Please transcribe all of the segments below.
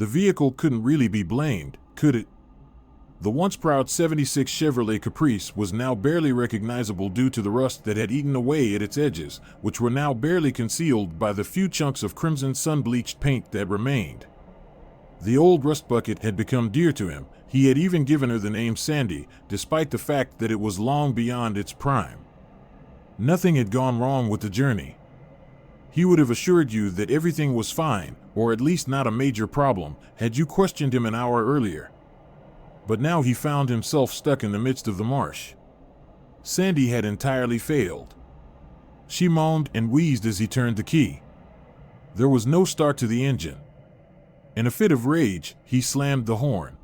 The vehicle couldn't really be blamed, could it? The once proud '76 Chevrolet Caprice was now barely recognizable due to the rust that had eaten away at its edges, which were now barely concealed by the few chunks of crimson sun-bleached paint that remained. The old rust bucket had become dear to him. He had even given her the name Sandy, despite the fact that it was long beyond its prime. Nothing had gone wrong with the journey. He would have assured you that everything was fine, or at least not a major problem, had you questioned him an hour earlier. But now he found himself stuck in the midst of the marsh. Sandy had entirely failed. She moaned and wheezed as he turned the key. There was no start to the engine. In a fit of rage, he slammed the horn.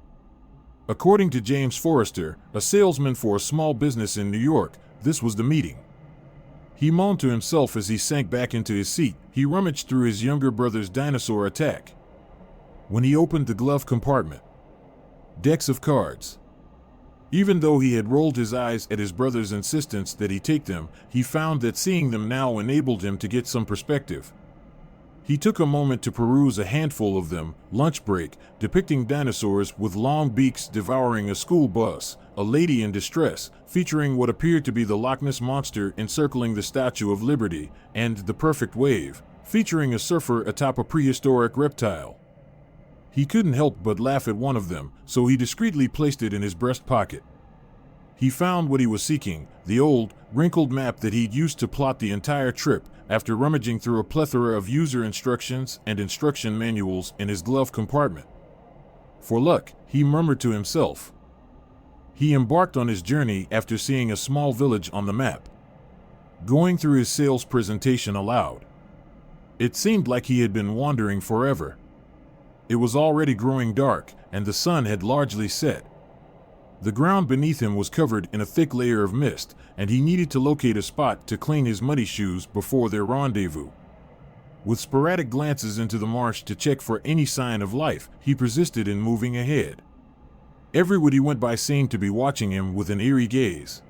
According to James Forrester, a salesman for a small business in New York, this was the meeting. He moaned to himself as he sank back into his seat. He rummaged through his younger brother's dinosaur attack. When he opened the glove compartment, decks of cards. Even though he had rolled his eyes at his brother's insistence that he take them, he found that seeing them now enabled him to get some perspective. He took a moment to peruse a handful of them. Lunch break, depicting dinosaurs with long beaks devouring a school bus, a lady in distress, featuring what appeared to be the Loch Ness Monster encircling the Statue of Liberty, and The Perfect Wave, featuring a surfer atop a prehistoric reptile. He couldn't help but laugh at one of them, so he discreetly placed it in his breast pocket. He found what he was seeking, the old, wrinkled map that he'd used to plot the entire trip, after rummaging through a plethora of user instructions and instruction manuals in his glove compartment. For luck, he murmured to himself. He embarked on his journey after seeing a small village on the map. Going through his sales presentation aloud. It seemed like he had been wandering forever. It was already growing dark, and the sun had largely set. The ground beneath him was covered in a thick layer of mist, and he needed to locate a spot to clean his muddy shoes before their rendezvous. With sporadic glances into the marsh to check for any sign of life, he persisted in moving ahead. Everyone he went by seemed to be watching him with an eerie gaze.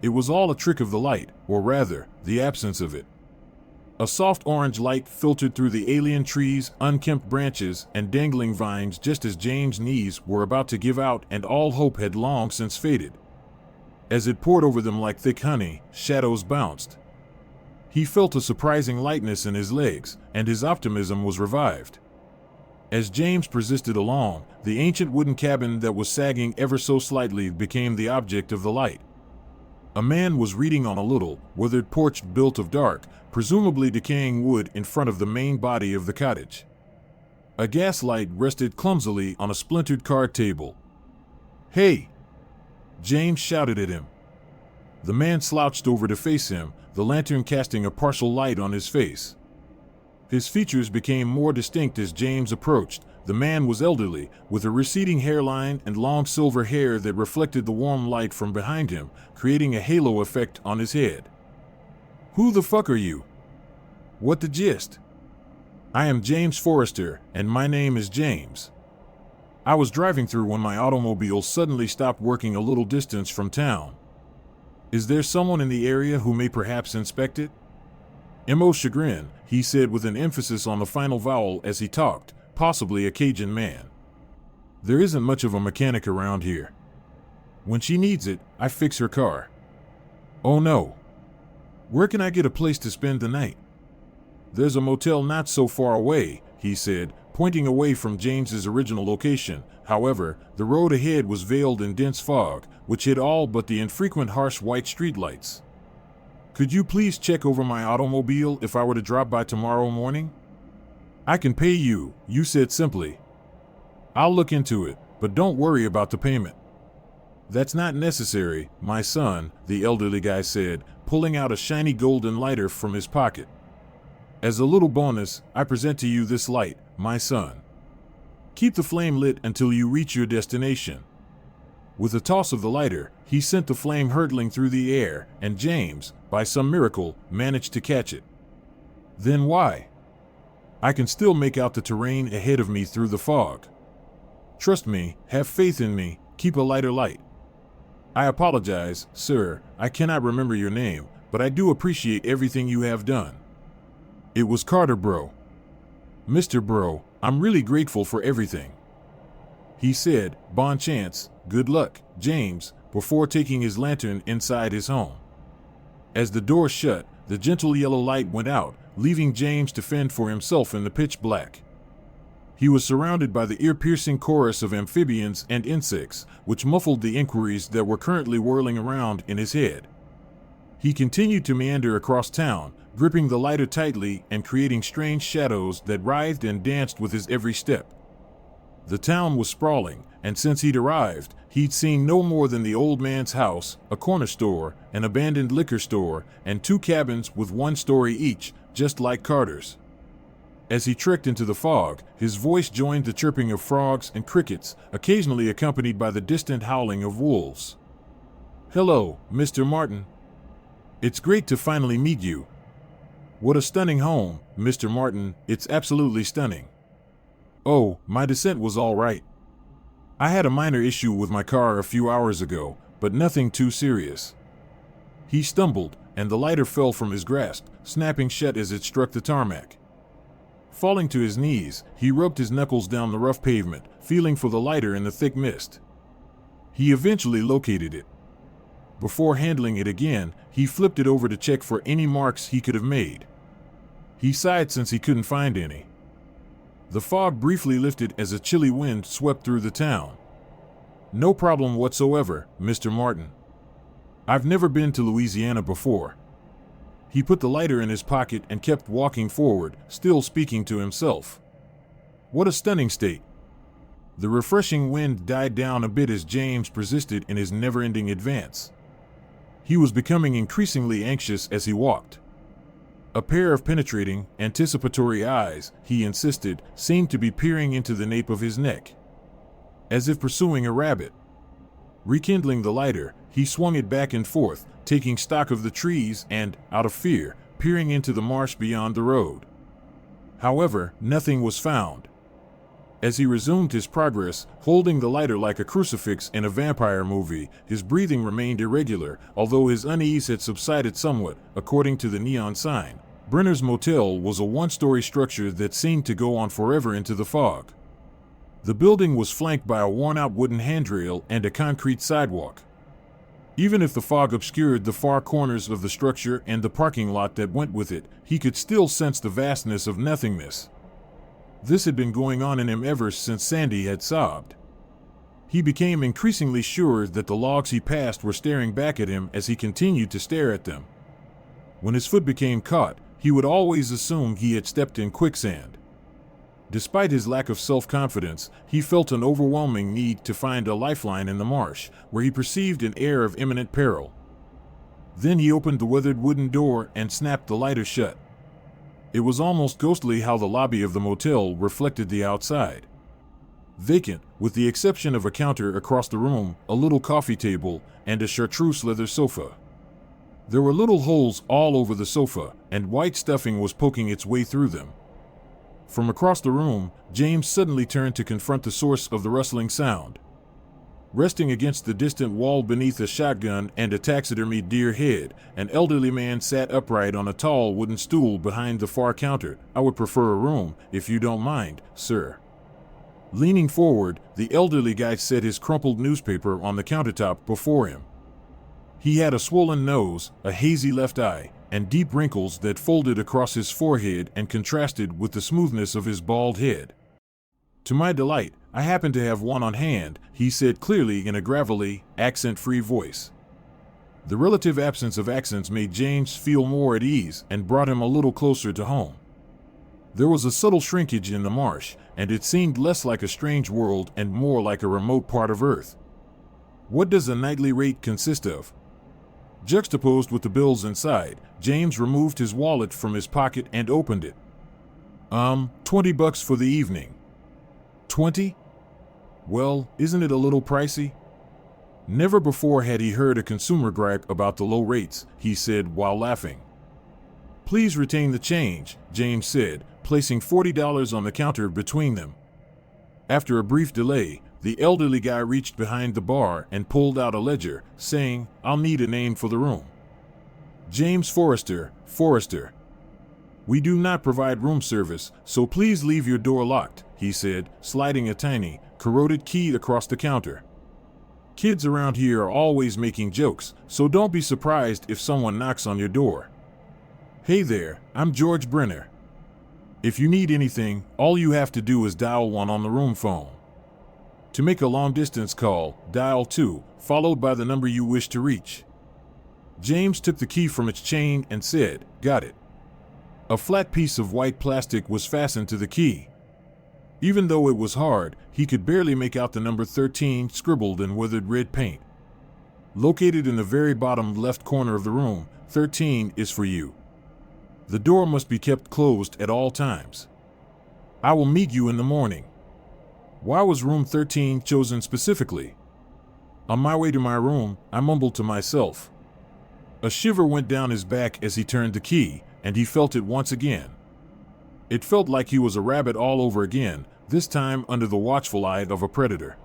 It was all a trick of the light, or rather, the absence of it. A soft orange light filtered through the alien trees, unkempt branches, and dangling vines just as James' knees were about to give out and all hope had long since faded. As it poured over them like thick honey, shadows bounced. He felt a surprising lightness in his legs, and his optimism was revived. As James persisted along, the ancient wooden cabin that was sagging ever so slightly became the object of the light. A man was reading on a little, weathered porch built of dark, presumably decaying wood in front of the main body of the cottage. A gaslight rested clumsily on a splintered card table. "Hey!" James shouted at him. The man slouched over to face him, the lantern casting a partial light on his face. His features became more distinct as James approached. The man was elderly, with a receding hairline and long silver hair that reflected the warm light from behind him, creating a halo effect on his head. "Who the fuck are you? What the gist?" "I am James Forrester, and my name is James. I was driving through when my automobile suddenly stopped working a little distance from town. Is there someone in the area who may perhaps inspect it?" "M.O. Chagrin," he said with an emphasis on the final vowel as he talked, possibly a Cajun man. "There isn't much of a mechanic around here. When she needs it, I fix her car." "Oh no. Where can I get a place to spend the night?" "There's a motel not so far away," he said, pointing away from James's original location. However, the road ahead was veiled in dense fog, which hid all but the infrequent harsh white streetlights. "Could you please check over my automobile if I were to drop by tomorrow morning?" "I can pay you," you said simply. "I'll look into it, but don't worry about the payment." "That's not necessary, my son," the elderly guy said, pulling out a shiny golden lighter from his pocket. "As a little bonus, I present to you this light, my son. Keep the flame lit until you reach your destination." With a toss of the lighter, he sent the flame hurtling through the air, and James, by some miracle, managed to catch it. "Then why? I can still make out the terrain ahead of me through the fog. Trust me, have faith in me, keep a lighter light. I apologize, sir, I cannot remember your name, but I do appreciate everything you have done." "It was Carter, bro." "Mr. Bro, I'm really grateful for everything. He said, "Bon chance, good luck, James," before taking his lantern inside his home. As the door shut, the gentle yellow light went out, leaving James to fend for himself in the pitch black. He was surrounded by the ear-piercing chorus of amphibians and insects, which muffled the inquiries that were currently whirling around in his head. He continued to meander across town, gripping the lighter tightly and creating strange shadows that writhed and danced with his every step. The town was sprawling, and since he'd arrived, he'd seen no more than the old man's house, a corner store, an abandoned liquor store, and 2 cabins with 1 story each, just like Carter's. As he trekked into the fog, his voice joined the chirping of frogs and crickets, occasionally accompanied by the distant howling of wolves. "Hello, Mr. Martin. It's great to finally meet you. What a stunning home, Mr. Martin, it's absolutely stunning. Oh, my descent was all right. I had a minor issue with my car a few hours ago, but nothing too serious." He stumbled, and the lighter fell from his grasp, snapping shut as it struck the tarmac. Falling to his knees, he rubbed his knuckles down the rough pavement, feeling for the lighter in the thick mist. He eventually located it. Before handling it again, he flipped it over to check for any marks he could have made. He sighed since he couldn't find any. The fog briefly lifted as a chilly wind swept through the town. "No problem whatsoever, Mr. Martin. I've never been to Louisiana before." He put the lighter in his pocket and kept walking forward, still speaking to himself. What a stunning state. The refreshing wind died down a bit as James persisted in his never-ending advance. He was becoming increasingly anxious as he walked. A pair of penetrating, anticipatory eyes, he insisted, seemed to be peering into the nape of his neck, as if pursuing a rabbit. Rekindling the lighter, he swung it back and forth, taking stock of the trees and, out of fear, peering into the marsh beyond the road. However, nothing was found. As he resumed his progress, holding the lighter like a crucifix in a vampire movie, his breathing remained irregular, although his unease had subsided somewhat, according to the neon sign. Brenner's Motel was a 1-story structure that seemed to go on forever into the fog. The building was flanked by a worn-out wooden handrail and a concrete sidewalk. Even if the fog obscured the far corners of the structure and the parking lot that went with it, he could still sense the vastness of nothingness. This had been going on in him ever since Sandy had sobbed. He became increasingly sure that the logs he passed were staring back at him as he continued to stare at them. When his foot became caught, he would always assume he had stepped in quicksand. Despite his lack of self-confidence, he felt an overwhelming need to find a lifeline in the marsh, where he perceived an air of imminent peril. Then he opened the weathered wooden door and snapped the lighter shut. It was almost ghostly how the lobby of the motel reflected the outside. Vacant, with the exception of a counter across the room, a little coffee table, and a chartreuse leather sofa. There were little holes all over the sofa, and white stuffing was poking its way through them. From across the room, James suddenly turned to confront the source of the rustling sound. Resting against the distant wall beneath a shotgun and a taxidermied deer head, an elderly man sat upright on a tall wooden stool behind the far counter. "I would prefer a room, if you don't mind, sir." Leaning forward, the elderly guy set his crumpled newspaper on the countertop before him. He had a swollen nose, a hazy left eye, and deep wrinkles that folded across his forehead and contrasted with the smoothness of his bald head. "To my delight, I happen to have one on hand," he said clearly in a gravelly, accent-free voice. The relative absence of accents made James feel more at ease and brought him a little closer to home. There was a subtle shrinkage in the marsh, and it seemed less like a strange world and more like a remote part of Earth. "What does a nightly rate consist of?" Juxtaposed with the bills inside, James removed his wallet from his pocket and opened it. $20 for the evening." "20? Well, isn't it a little pricey?" Never before had he heard a consumer gripe about the low rates, he said while laughing. "Please retain the change," James said, placing $40 on the counter between them. After a brief delay, the elderly guy reached behind the bar and pulled out a ledger, saying, "I'll need a name for the room." "James Forrester, Forrester." "We do not provide room service, so please leave your door locked," he said, sliding a tiny, corroded key across the counter. "Kids around here are always making jokes, so don't be surprised if someone knocks on your door." "Hey there, I'm George Brenner. If you need anything, all you have to do is dial 1 on the room phone. To make a long-distance call, dial 2, followed by the number you wish to reach." James took the key from its chain and said, "Got it." A flat piece of white plastic was fastened to the key. Even though it was hard, he could barely make out the number 13 scribbled in withered red paint. Located in the very bottom left corner of the room, 13 is for you. The door must be kept closed at all times. I will meet you in the morning. Why was room 13 chosen specifically? On my way to my room, I mumbled to myself. A shiver went down his back as he turned the key, and he felt it once again. It felt like he was a rabbit all over again, this time under the watchful eye of a predator.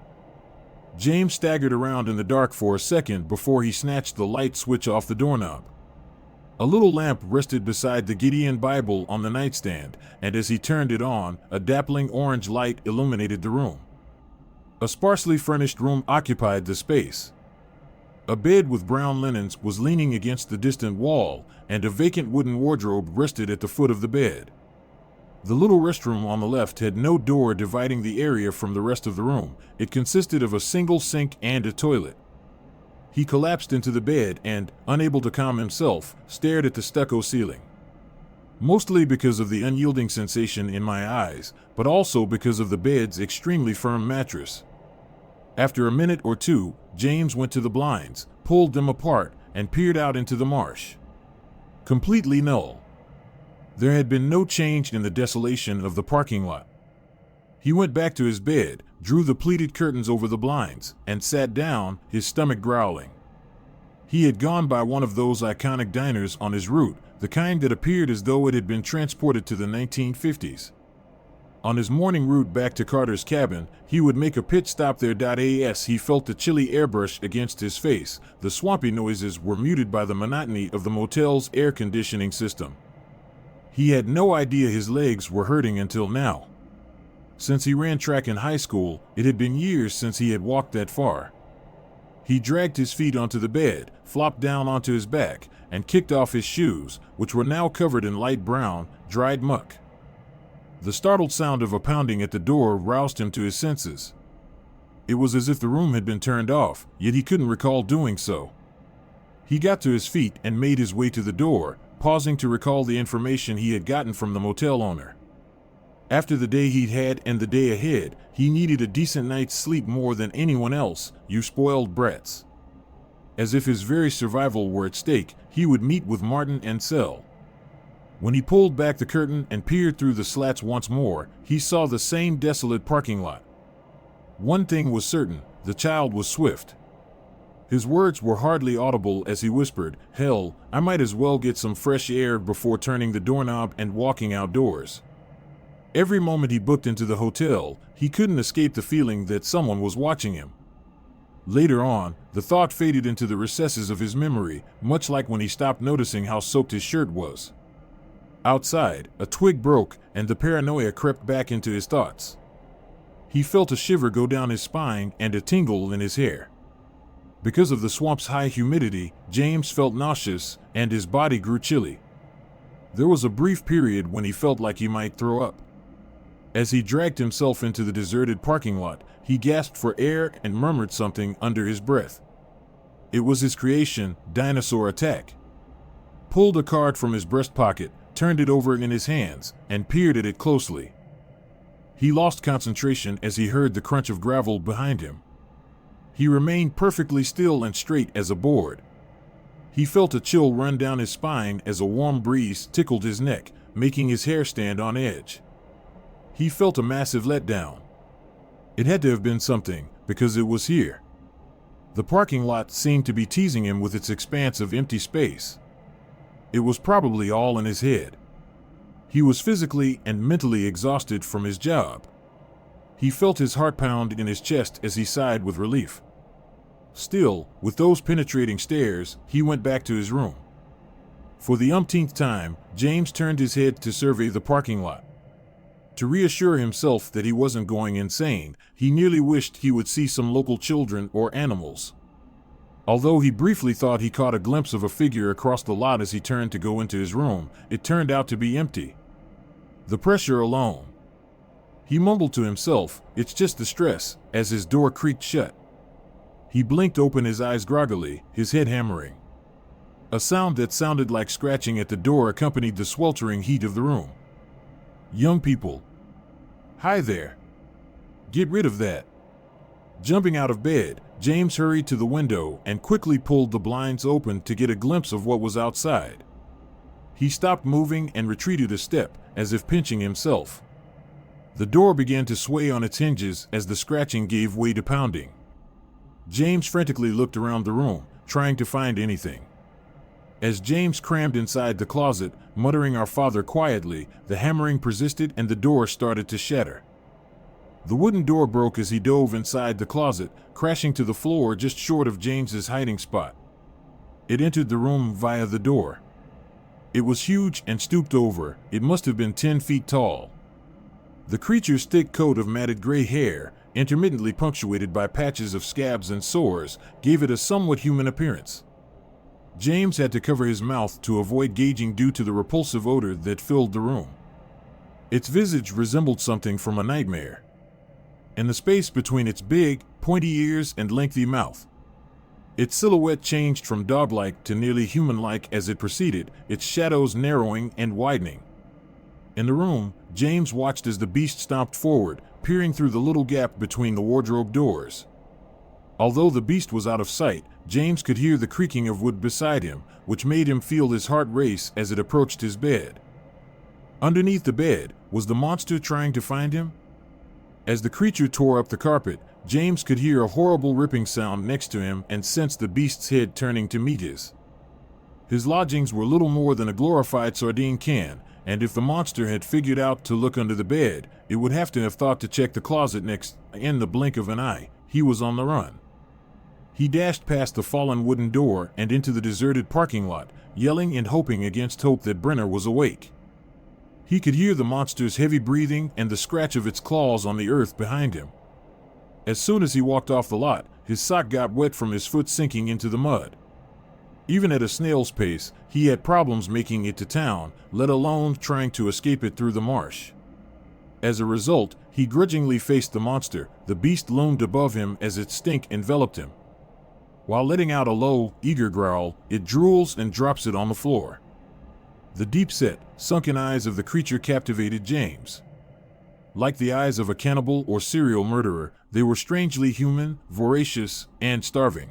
James staggered around in the dark for a second before he snatched the light switch off the doorknob. A little lamp rested beside the Gideon Bible on the nightstand, and as he turned it on, a dappling orange light illuminated the room. A sparsely furnished room occupied the space. A bed with brown linens was leaning against the distant wall, and a vacant wooden wardrobe rested at the foot of the bed. The little restroom on the left had no door dividing the area from the rest of the room. It consisted of a single sink and a toilet. He collapsed into the bed and, unable to calm himself, stared at the stucco ceiling. Mostly because of the unyielding sensation in my eyes, but also because of the bed's extremely firm mattress. After a minute or two, James went to the blinds, pulled them apart, and peered out into the marsh. Completely null. There had been no change in the desolation of the parking lot. He went back to his bed, drew the pleated curtains over the blinds, and sat down, his stomach growling. He had gone by one of those iconic diners on his route, the kind that appeared as though it had been transported to the 1950s. On his morning route back to Carter's cabin, he would make a pit stop there. As he felt the chilly airbrush against his face, the swampy noises were muted by the monotony of the motel's air conditioning system. He had no idea his legs were hurting until now. Since he ran track in high school, it had been years since he had walked that far. He dragged his feet onto the bed, flopped down onto his back, and kicked off his shoes, which were now covered in light brown, dried muck. The startled sound of a pounding at the door roused him to his senses. It was as if the room had been turned off, yet he couldn't recall doing so. He got to his feet and made his way to the door, pausing to recall the information he had gotten from the motel owner. After the day he'd had and the day ahead, he needed a decent night's sleep more than anyone else, you spoiled brats. As if his very survival were at stake, he would meet with Martin and Sel. When he pulled back the curtain and peered through the slats once more, he saw the same desolate parking lot. One thing was certain, the child was swift. His words were hardly audible as he whispered, "Hell, I might as well get some fresh air before turning the doorknob and walking outdoors." Every moment he booked into the hotel, he couldn't escape the feeling that someone was watching him. Later on, the thought faded into the recesses of his memory, much like when he stopped noticing how soaked his shirt was. Outside, a twig broke, and the paranoia crept back into his thoughts. He felt a shiver go down his spine and a tingle in his hair. Because of the swamp's high humidity, James felt nauseous, and his body grew chilly. There was a brief period when he felt like he might throw up. As he dragged himself into the deserted parking lot, he gasped for air and murmured something under his breath. It was his creation, Dinosaur Attack. Pulled a card from his breast pocket, turned it over in his hands, and peered at it closely. He lost concentration as he heard the crunch of gravel behind him. He remained perfectly still and straight as a board. He felt a chill run down his spine as a warm breeze tickled his neck, making his hair stand on edge. He felt a massive letdown. It had to have been something, because it was here. The parking lot seemed to be teasing him with its expanse of empty space. It was probably all in his head. He was physically and mentally exhausted from his job. He felt his heart pound in his chest as he sighed with relief. Still, with those penetrating stares, he went back to his room. For the umpteenth time, James turned his head to survey the parking lot. To reassure himself that he wasn't going insane, he nearly wished he would see some local children or animals. Although he briefly thought he caught a glimpse of a figure across the lot as he turned to go into his room, it turned out to be empty. The pressure alone. He mumbled to himself, "It's just the stress," as his door creaked shut. He blinked open, his eyes groggily, his head hammering. A sound that sounded like scratching at the door accompanied the sweltering heat of the room. "Young people. Hi there. Get rid of that." Jumping out of bed, James hurried to the window and quickly pulled the blinds open to get a glimpse of what was outside. He stopped moving and retreated a step, as if pinching himself. The door began to sway on its hinges as the scratching gave way to pounding. James frantically looked around the room, trying to find anything. As James crammed inside the closet, muttering "Our Father" quietly, the hammering persisted and the door started to shatter. The wooden door broke as he dove inside the closet, crashing to the floor just short of James's hiding spot. It entered the room via the door. It was huge and stooped over. It must have been 10 feet tall. The creature's thick coat of matted gray hair, intermittently punctuated by patches of scabs and sores, gave it a somewhat human appearance. James had to cover his mouth to avoid gagging due to the repulsive odor that filled the room. Its visage resembled something from a nightmare. In the space between its big, pointy ears and lengthy mouth, its silhouette changed from dog-like to nearly human-like as it proceeded, its shadows narrowing and widening. In the room, James watched as the beast stomped forward, peering through the little gap between the wardrobe doors. Although the beast was out of sight, James could hear the creaking of wood beside him, which made him feel his heart race as it approached his bed. Underneath the bed, was the monster trying to find him? As the creature tore up the carpet, James could hear a horrible ripping sound next to him and sensed the beast's head turning to meet his. His lodgings were little more than a glorified sardine can, and if the monster had figured out to look under the bed, it would have to have thought to check the closet next. In the blink of an eye, he was on the run. He dashed past the fallen wooden door and into the deserted parking lot, yelling and hoping against hope that Brenner was awake. He could hear the monster's heavy breathing and the scratch of its claws on the earth behind him. As soon as he walked off the lot, his sock got wet from his foot sinking into the mud. Even at a snail's pace, he had problems making it to town, let alone trying to escape it through the marsh. As a result, he grudgingly faced the monster. The beast loomed above him as its stink enveloped him. While letting out a low, eager growl, it drools and drops it on the floor. The deep-set, sunken eyes of the creature captivated James. Like the eyes of a cannibal or serial murderer, they were strangely human, voracious, and starving.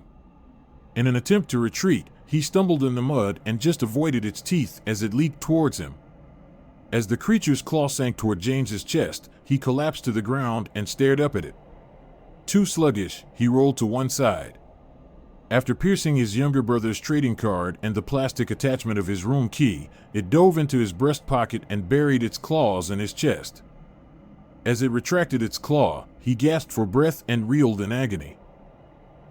In an attempt to retreat, he stumbled in the mud and just avoided its teeth as it leaped towards him. As the creature's claw sank toward James's chest, he collapsed to the ground and stared up at it. Too sluggish, he rolled to one side. After piercing his younger brother's trading card and the plastic attachment of his room key, it dove into his breast pocket and buried its claws in his chest. As it retracted its claw, he gasped for breath and reeled in agony.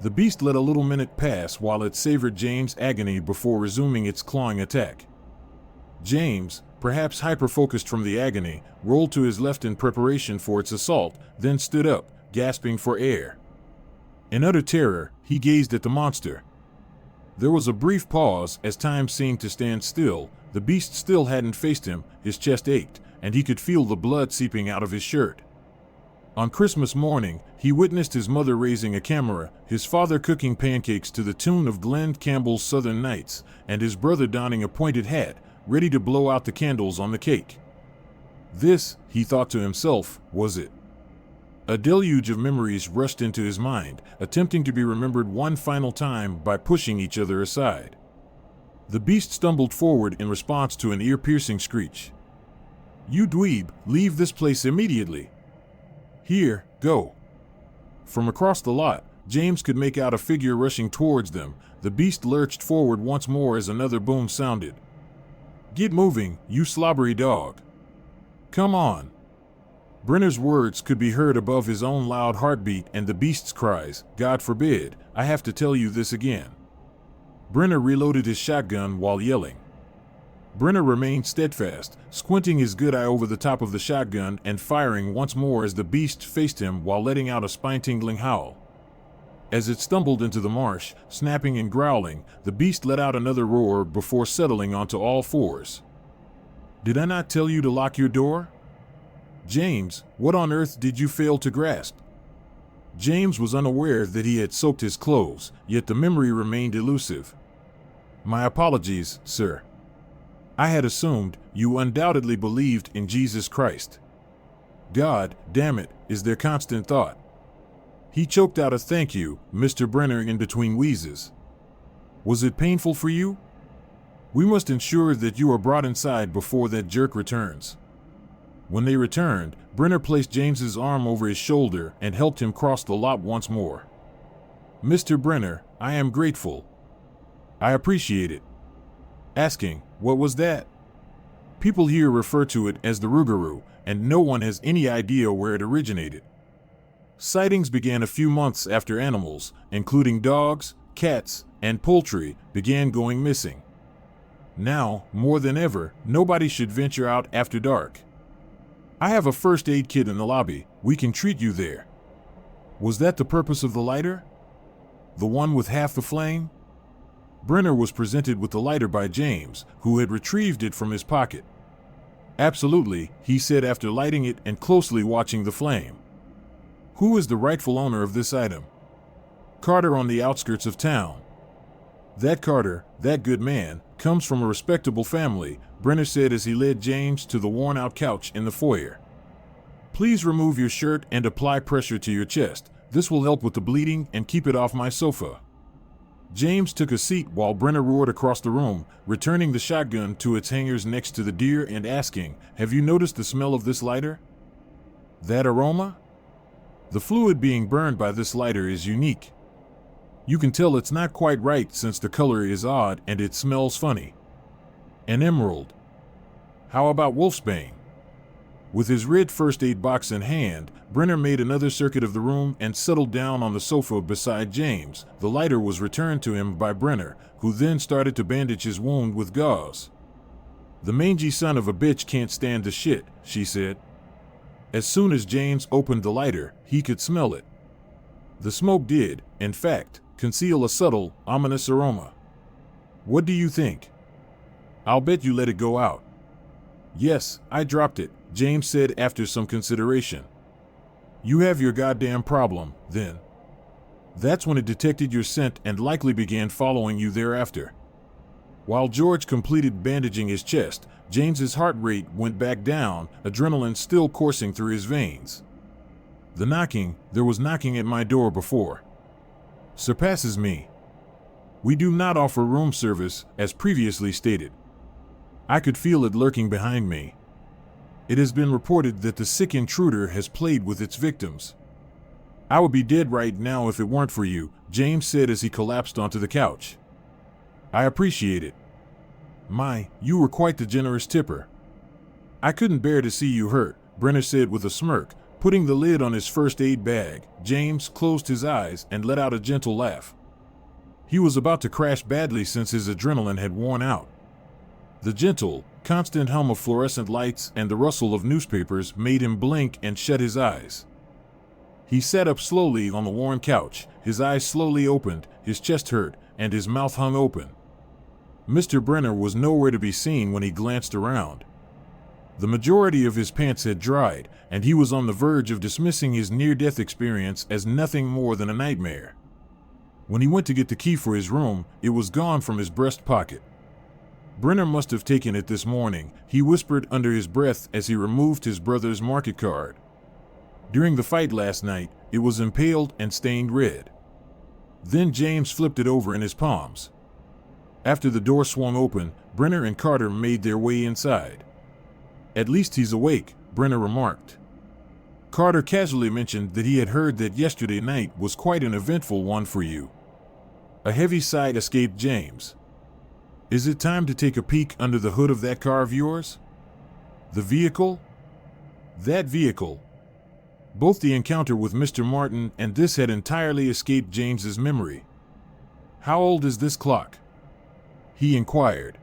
The beast let a little minute pass while it savored James' agony before resuming its clawing attack. James, perhaps hyper-focused from the agony, rolled to his left in preparation for its assault, then stood up, gasping for air. In utter terror, he gazed at the monster. There was a brief pause as time seemed to stand still. The beast still hadn't faced him, his chest ached, and he could feel the blood seeping out of his shirt. On Christmas morning, he witnessed his mother raising a camera, his father cooking pancakes to the tune of Glenn Campbell's Southern Nights, and his brother donning a pointed hat, ready to blow out the candles on the cake. This, he thought to himself, was it. A deluge of memories rushed into his mind, attempting to be remembered one final time by pushing each other aside. The beast stumbled forward in response to an ear-piercing screech. "You dweeb, leave this place immediately. Here, go." From across the lot, James could make out a figure rushing towards them. The beast lurched forward once more as another boom sounded. "Get moving, you slobbery dog. Come on." Brenner's words could be heard above his own loud heartbeat and the beast's cries, "God forbid, I have to tell you this again." Brenner reloaded his shotgun while yelling. Brenner remained steadfast, squinting his good eye over the top of the shotgun and firing once more as the beast faced him while letting out a spine-tingling howl. As it stumbled into the marsh, snapping and growling, the beast let out another roar before settling onto all fours. "Did I not tell you to lock your door? James, what on earth did you fail to grasp?" James was unaware that he had soaked his clothes, yet the memory remained elusive. "My apologies, sir. I had assumed you undoubtedly believed in Jesus Christ. God, damn it, is their constant thought." He choked out a "thank you, Mr. Brenner" in between wheezes. "Was it painful for you? We must ensure that you are brought inside before that jerk returns." When they returned, Brenner placed James's arm over his shoulder and helped him cross the lot once more. "Mr. Brenner, I am grateful. I appreciate it." Asking, "What was that?" People here refer to it as the rougarou, and no one has any idea where it originated. Sightings began a few months after animals, including dogs, cats, and poultry, began going missing. Now, more than ever, nobody should venture out after dark. "I have a first aid kit in the lobby. We can treat you there." Was that the purpose of the lighter? The one with half the flame? Brenner was presented with the lighter by James, who had retrieved it from his pocket. "Absolutely," he said after lighting it and closely watching the flame. "Who is the rightful owner of this item?" "Carter on the outskirts of town." "That Carter, that good man, comes from a respectable family," Brenner said as he led James to the worn-out couch in the foyer. "Please remove your shirt and apply pressure to your chest. This will help with the bleeding and keep it off my sofa." James took a seat while Brenner roared across the room, returning the shotgun to its hangers next to the deer and asking, "Have you noticed the smell of this lighter? That aroma? The fluid being burned by this lighter is unique. You can tell it's not quite right since the color is odd and it smells funny. An emerald. How about wolfsbane?" With his red first aid box in hand, Brenner made another circuit of the room and settled down on the sofa beside James. The lighter was returned to him by Brenner, who then started to bandage his wound with gauze. "The mangy son of a bitch can't stand the shit," she said. As soon as James opened the lighter, he could smell it. The smoke did, in fact, conceal a subtle, ominous aroma. "What do you think?" "I'll bet you let it go out." "Yes, I dropped it," James said after some consideration. "You have your goddamn problem, then. That's when it detected your scent and likely began following you thereafter." While George completed bandaging his chest, James's heart rate went back down, adrenaline still coursing through his veins. There was knocking at my door before. Surpasses me. We do not offer room service, as previously stated. I could feel it lurking behind me. It has been reported that the sick intruder has played with its victims. I would be dead right now if it weren't for you, James said as he collapsed onto the couch. I appreciate it. You were quite the generous tipper. I couldn't bear to see you hurt, Brenner said with a smirk, putting the lid on his first aid bag. James closed his eyes and let out a gentle laugh. He was about to crash badly since his adrenaline had worn out. The gentle, constant hum of fluorescent lights and the rustle of newspapers made him blink and shut his eyes. He sat up slowly on the worn couch, his eyes slowly opened, his chest hurt, and his mouth hung open. Mr. Brenner was nowhere to be seen when he glanced around. The majority of his pants had dried, and he was on the verge of dismissing his near-death experience as nothing more than a nightmare. When he went to get the key for his room, it was gone from his breast pocket. Brenner must have taken it this morning, he whispered under his breath as he removed his brother's market card. During the fight last night, it was impaled and stained red. Then James flipped it over in his palms. After the door swung open, Brenner and Carter made their way inside. At least he's awake, Brenner remarked. Carter casually mentioned that he had heard that yesterday night was quite an eventful one for you. A heavy sigh escaped James. Is it time to take a peek under the hood of that car of yours? The vehicle? That vehicle. Both the encounter with Mr. Martin and this had entirely escaped James's memory. How old is this clock? He inquired.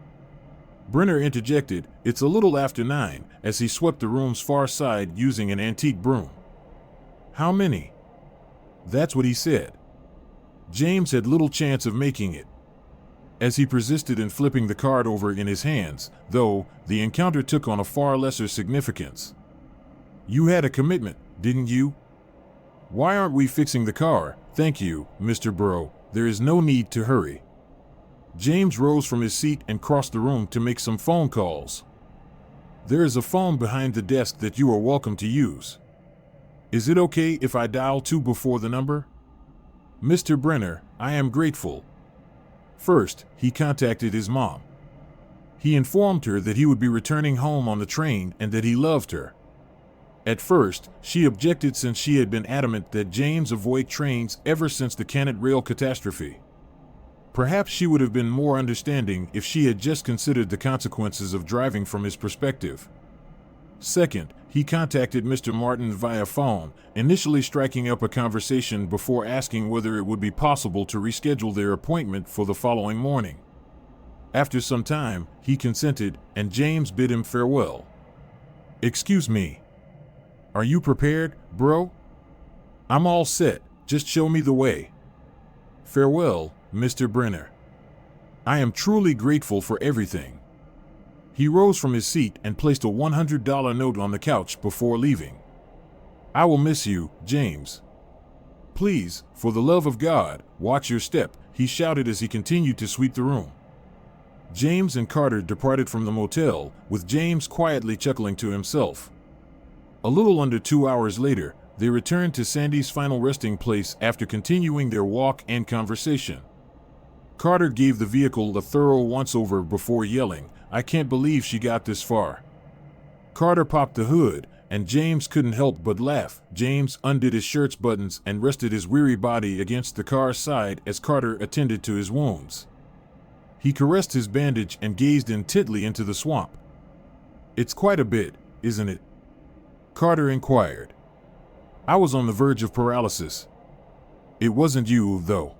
Brenner interjected, "It's a little after 9, as he swept the room's far side using an antique broom. "How many?" "That's what he said." James had little chance of making it, as he persisted in flipping the card over in his hands, though the encounter took on a far lesser significance. "You had a commitment, didn't you?" "Why aren't we fixing the car?" "Thank you, Mr. Bro. There is no need to hurry." James rose from his seat and crossed the room to make some phone calls. "There is a phone behind the desk that you are welcome to use. Is it okay if I dial 2 before the number?" "Mr. Brenner, I am grateful." First, he contacted his mom. He informed her that he would be returning home on the train and that he loved her. At first, she objected since she had been adamant that James avoid trains ever since the Cannet rail catastrophe. Perhaps she would have been more understanding if she had just considered the consequences of driving from his perspective. Second, he contacted Mr. Martin via phone, initially striking up a conversation before asking whether it would be possible to reschedule their appointment for the following morning. After some time, he consented, and James bid him farewell. "Excuse me. Are you prepared, bro?" "I'm all set, just show me the way." "Farewell, Mr. Brenner. I am truly grateful for everything." He rose from his seat and placed a $100 note on the couch before leaving. "I will miss you, James. Please, for the love of God, watch your step," he shouted as he continued to sweep the room. James and Carter departed from the motel, with James quietly chuckling to himself. A little under 2 hours later, they returned to Sandy's final resting place after continuing their walk and conversation. Carter gave the vehicle a thorough once-over before yelling, "I can't believe she got this far." Carter popped the hood, and James couldn't help but laugh. James undid his shirt's buttons and rested his weary body against the car's side as Carter attended to his wounds. He caressed his bandage and gazed intently into the swamp. "It's quite a bit, isn't it?" Carter inquired. "I was on the verge of paralysis." "It wasn't you, though."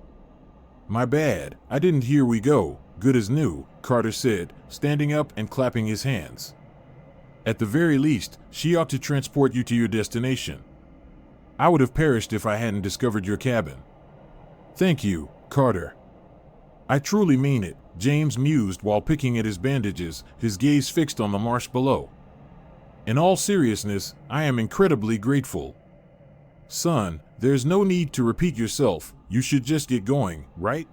"My bad, I didn't hear we go, good as new," Carter said, standing up and clapping his hands. "At the very least, she ought to transport you to your destination. I would have perished if I hadn't discovered your cabin." "Thank you, Carter." "I truly mean it," James mused while picking at his bandages, his gaze fixed on the marsh below. "In all seriousness, I am incredibly grateful. Son, there's no need to repeat yourself, you should just get going, right?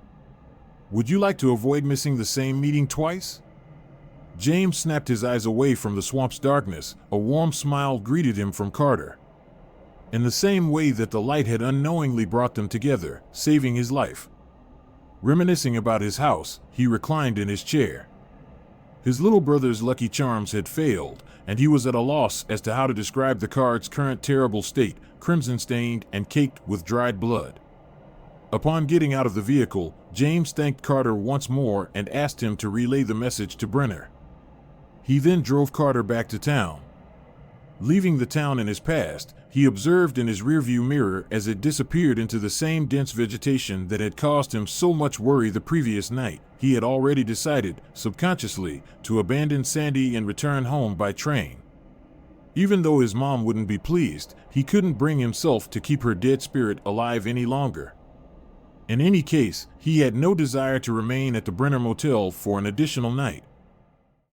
Would you like to avoid missing the same meeting twice?" James snapped his eyes away from the swamp's darkness. A warm smile greeted him from Carter. In the same way that the light had unknowingly brought them together, saving his life. Reminiscing about his house, he reclined in his chair. His little brother's lucky charms had failed, and he was at a loss as to how to describe the card's current terrible state, crimson-stained and caked with dried blood. Upon getting out of the vehicle, James thanked Carter once more and asked him to relay the message to Brenner. He then drove Carter back to town. Leaving the town in his past, he observed in his rearview mirror as it disappeared into the same dense vegetation that had caused him so much worry the previous night. He had already decided, subconsciously, to abandon Sandy and return home by train. Even though his mom wouldn't be pleased, he couldn't bring himself to keep her dead spirit alive any longer. In any case, he had no desire to remain at the Brenner Motel for an additional night.